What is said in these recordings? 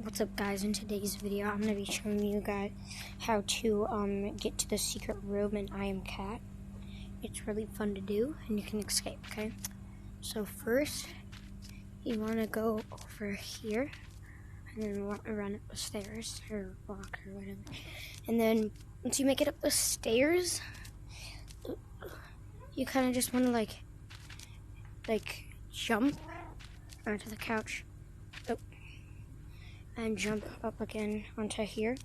What's up, guys? In today's video I'm going to be showing you guys how to get to the secret room in I Am Cat. It's really fun to do and you can escape, okay? So first you want to go over here and then run up the stairs or walk or whatever, and then once you make it up the stairs you kind of just want to like jump onto the couch and jump up again onto here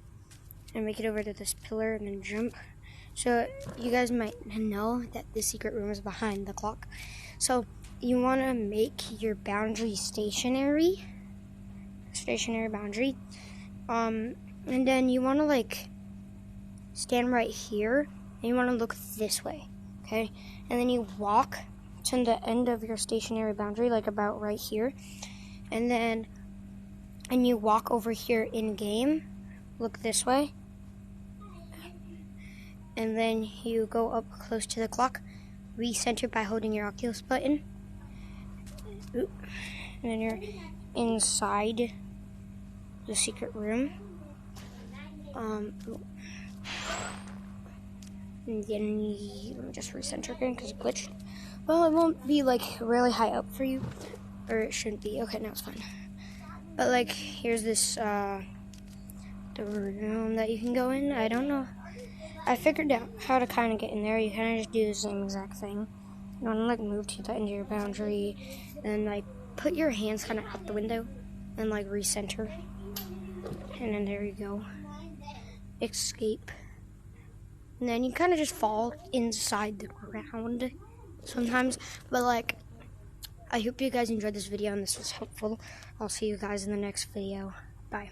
and make it over to this pillar and then jump. So you guys might know that the secret room is behind the clock. So you want to make your boundary stationary boundary, and then you want to stand right here and you want to look this way, okay? And then you walk to the end of your stationary boundary, like about right here, and you walk over here in game, look this way, and then you go up close to the clock, recenter by holding your Oculus button, and then you're inside the secret room. And then let me just recenter again because it glitched. Well, it won't be really high up for you, or it shouldn't be. Okay, now it's fine. But here's this the room that you can go in. I don't know. I figured out how to kind of get in there. You kind of just do the same exact thing. You want to move to the end of your boundary, and put your hands kind of out the window, and recenter, and then there you go. Escape, and then you kind of just fall inside the ground sometimes. But I hope you guys enjoyed this video and this was helpful. I'll see you guys in the next video. Bye.